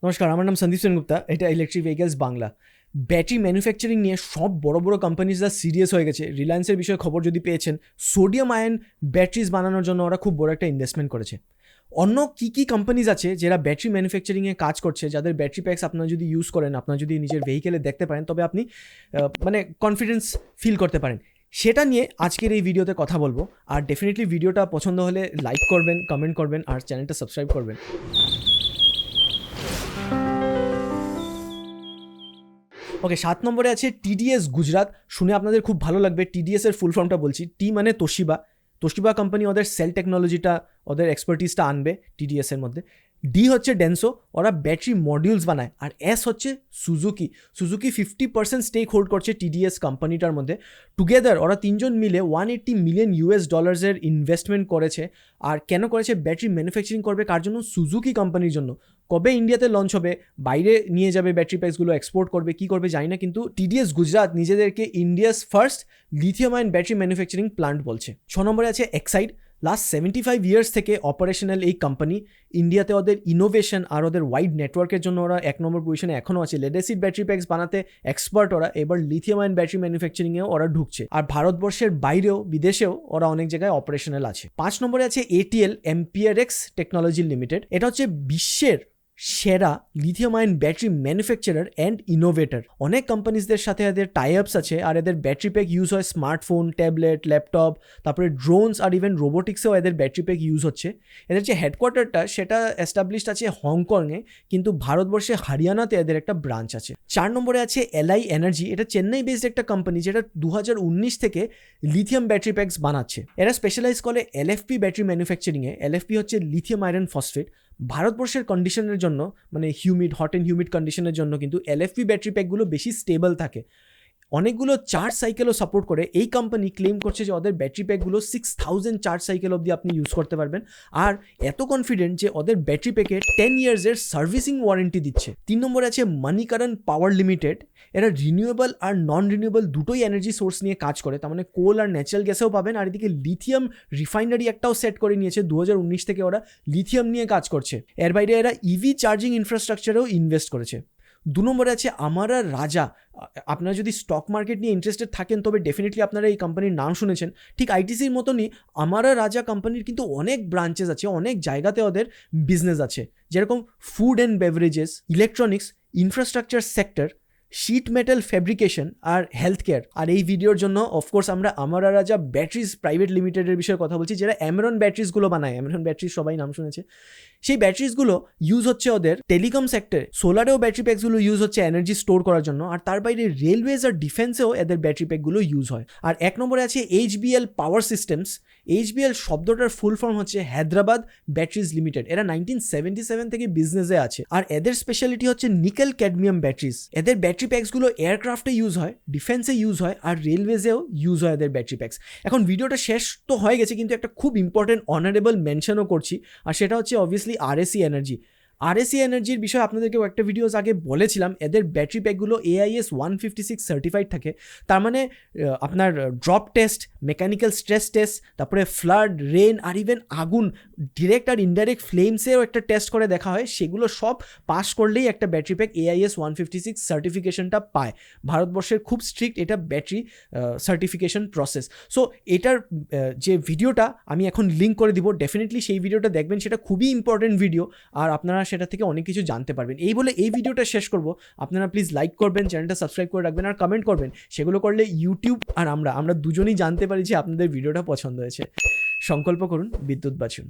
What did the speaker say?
নমস্কার, আমার নাম সন্দীপ সেনগুপ্তা। এটা electric vehicles Bangla. Battery manufacturing নিয়ে সব বড় বড় কোম্পানিজরা সিরিয়াস হয়ে গেছে। রিলায়েন্সের বিষয়ে খবর যদি পেয়েছেন, সোডিয়াম আয়ন ব্যাটারিজ বানানোর জন্য ওরা খুব বড় একটা ইনভেস্টমেন্ট করেছে। অন্য কী কী কোম্পানিজ আছে যারা ব্যাটারি ম্যানুফ্যাকচারিংয়ে কাজ করছে, যাদের ব্যাটারি প্যাকস আপনারা যদি ইউজ করেন, আপনারা যদি নিজের ভেহিকেলে দেখতে পারেন, তবে আপনি কনফিডেন্স ফিল করতে পারেন, সেটা নিয়ে আজকের এই ভিডিওতে কথা বলবো। আর ডেফিনেটলি ভিডিওটা পছন্দ হলে লাইক করবেন, কমেন্ট করবেন আর চ্যানেলটা সাবস্ক্রাইব করবেন। ওকে, 7 নম্বরে আছে টিডিএস গুজরাট। শুনে আপনাদের খুব ভালো লাগবে। টিডিএসের ফুল ফর্মটা বলছি। টি মানে তোশিবা কোম্পানি ওদের সেল টেকনোলজিটা, ওদের এক্সপার্টিসটা আনবে টিডিএসের মধ্যে। ডি হচ্ছে ডেনসো, ওরা ব্যাটারি মডিউলস বানায়। আর এস হচ্ছে সুজুকি 50% স্টেক হোল্ড করছে টিডিএস কোম্পানিটার মধ্যে। টুগেদার ওরা তিনজন মিলে $180 মিলিয়ন ইনভেস্টমেন্ট করেছে। আর কেন করেছে? ব্যাটারি ম্যানুফ্যাকচারিং করবে কার জন্য? সুজুকি কোম্পানির জন্য। কবে ইন্ডিয়াতে লঞ্চ হবে, বাইরে নিয়ে যাবে, ব্যাটারি প্যাকসগুলো এক্সপোর্ট করবে, কি করবে জানি না, কিন্তু টিডিএস গুজরাট নিজেদেরকে India's first lithium ion battery manufacturing plant বলছে। 6 নম্বরে আছে এক্সাইড। লাস্ট 75 ইয়ার্স থেকে অপারেশনাল এই কোম্পানি। ইন্ডিয়াতে ওদের ইনোভেশন আর ওদের ওয়াইড নেটওয়ার্কের জন্য ওরা 1 নম্বর পজিশনে এখনও আছে। লেড অ্যাসিড ব্যাটারি প্যাকস বানাতে এক্সপার্ট ওরা। এবার লিথিয়াম আয়ন ব্যাটারি ম্যানুফ্যাকচারিংয়েও ওরা ঢুকছে। আর ভারতবর্ষের বাইরেও, বিদেশেও ওরা অনেক জায়গায় অপারেশনাল আছে। 5 নম্বরে আছে এটিএল এমপিআরএক্স টেকনোলজি লিমিটেড। এটা হচ্ছে বিশ্বের সেরা lithium ion battery manufacturer and innovator. অনেক কোম্পানিজদের সাথে এদের টাই আপস আছে। আর এদের ব্যাটারি প্যাক ইউজ হয় স্মার্টফোন, ট্যাবলেট, ল্যাপটপ, তারপরে ড্রোনস আর ইভেন রোবোটিক্সেও এদের ব্যাটারি প্যাক ইউজ হচ্ছে। এদের যে হেডকোয়ার্টারটা সেটা এস্টাবলিশড আছে হংকংয়ে, কিন্তু ভারতবর্ষে হরিয়ানাতে এদের একটা ব্রাঞ্চ আছে। 4 নম্বরে আছে এলআই এনার্জি। এটা চেন্নাই বেসড একটা কোম্পানি, যেটা 2019 থেকে লিথিয়াম ব্যাটারি প্যাকস বানাচ্ছে। এরা স্পেশালাইজ করে এলএফপি ব্যাটারি ম্যানুফ্যাকচারিংয়ে। এলএফপি হচ্ছে লিথিয়াম আয়রন ফসফেট। ভারতবর্ষের কন্ডিশনের জন্য, মানে হট অ্যান্ড হিউমিড কন্ডিশনের জন্য কিন্তু এলএফপি ব্যাটারি প্যাকগুলো বেশি স্টেবল থাকে। অনেকগুলো চার্জ সাইকেলও সাপোর্ট করে। এই কোম্পানি ক্লেম করছে যে ওদের ব্যাটারি প্যাকগুলো 6000 চার্জ সাইকেল অবধি আপনি ইউজ করতে পারবেন। আর এত কনফিডেন্ট যে ওদের ব্যাটারি প্যাকে 10 ইয়ার্সের সার্ভিসিং ওয়ারেন্টি দিচ্ছে। 3 নম্বরে আছে মানিকারণ পাওয়ার লিমিটেড। এরা রিনিউয়েবল আর নন রিনিউয়েবল দুটোই এনার্জি সোর্স নিয়ে কাজ করে। তার মানে কোল আর ন্যাচারাল গ্যাসেও পাবেন। আর এদিকে লিথিয়াম রিফাইনারি একটাও সেট করে নিয়েছে। 2019 থেকে ওরা লিথিয়াম নিয়ে কাজ করছে। এর বাইরে এরা ইভি চার্জিং ইনফ্রাস্ট্রাকচারেও ইনভেস্ট করেছে। 2 নম্বরে আছে আমারা রাজা। আপনারা যদি স্টক মার্কেট নিয়ে ইন্টারেস্টেড থাকেন, তবে ডেফিনেটলি আপনারা এই কোম্পানির নাম শুনেছেন। ঠিক আইটিসির মতনই আমারা রাজা কোম্পানির কিন্তু অনেক ব্রাঞ্চেস আছে, অনেক জায়গাতে ওদের বিজনেস আছে, যেরকম food and beverages, electronics, infrastructure sector, sheet metal fabrication আর হেলথ কেয়ার। আর এই ভিডিওর জন্য অফকোর্স আমরা আমারা রাজা ব্যাটারিজ প্রাইভেট লিমিটেডের বিষয়ে কথা বলছি, যারা অ্যামেরন ব্যাটারিজগুলো বানায়। অ্যামেরন ব্যাটারিজ সবাই নাম শুনেছে। সেই ব্যাটারিজগুলো ইউজ হচ্ছে ওদের টেলিকম সেক্টরে। সোলারেও ব্যাটারি প্যাকসগুলো ইউজ হচ্ছে এনার্জি স্টোর করার জন্য। আর তার বাইরে রেলওয়েজ আর ডিফেন্সেও এদের ব্যাটারি প্যাকগুলো ইউজ হয়। আর 1 নম্বরে আছে এইচবিএল পাওয়ার সিস্টেমস। এইচবিএল শব্দটার ফুল ফর্ম হচ্ছে হায়দ্রাবাদ ব্যাটারিজ লিমিটেড। এরা 1977 থেকে বিজনেসে আছে। আর এদের স্পেশালিটি হচ্ছে নিকেল ক্যাডমিয়াম ব্যাটারিজ। এদের ব্যাটারি প্যাকসগুলো এয়ারক্রাফটে ইউজ হয়, ডিফেন্সে ইউজ হয়, আর রেলওয়েজেও ইউজ হয় এদের ব্যাটারি প্যাকস। এখন ভিডিওটা শেষ তো হয়ে গেছে, কিন্তু একটা খুব ইম্পর্টেন্ট অনারেবল মেনশনও করছি। আর সেটা হচ্ছে অবভিয়াসলি আরএসি এনার্জি। আরএসি এনার্জির বিষয়ে আপনাদেরকেও একটা ভিডিওস আগে বলেছিলাম। এদের ব্যাটারি প্যাকগুলো AIS 156 সার্টিফাইড থাকে। তার মানে আপনার drop test, mechanical stress test, তারপরে ফ্লাড, রেন আর ইভেন আগুন, ডিরেক্ট আর ইনডাইরেক্ট ফ্লেমসেও একটা টেস্ট করে দেখা হয়। সেগুলো সব পাস করলেই একটা ব্যাটারি প্যাক AIS 156 সার্টিফিকেশনটা পায়। ভারতবর্ষের খুব স্ট্রিক্ট এটা ব্যাটারি সার্টিফিকেশন প্রসেস। সো এটার যে ভিডিওটা আমি এখন লিঙ্ক করে দিব, ডেফিনেটলি সেই ভিডিওটা দেখবেন। সেটা খুবই ইম্পর্টেন্ট ভিডিও, আর আপনারা সেটা থেকে অনেক কিছু জানতে পারবেন। এই বলে এই ভিডিওটা শেষ করব। আপনারা প্লিজ লাইক করবেন, চ্যানেলটা সাবস্ক্রাইব করে রাখবেন আর কমেন্ট করবেন। সেগুলো করলে ইউটিউব আর আমরা দুজনেই জানতে পারি যে আপনাদের ভিডিওটা পছন্দ হয়েছে। সংকল্প করুন, বিদ্যুৎ বাঁচুন।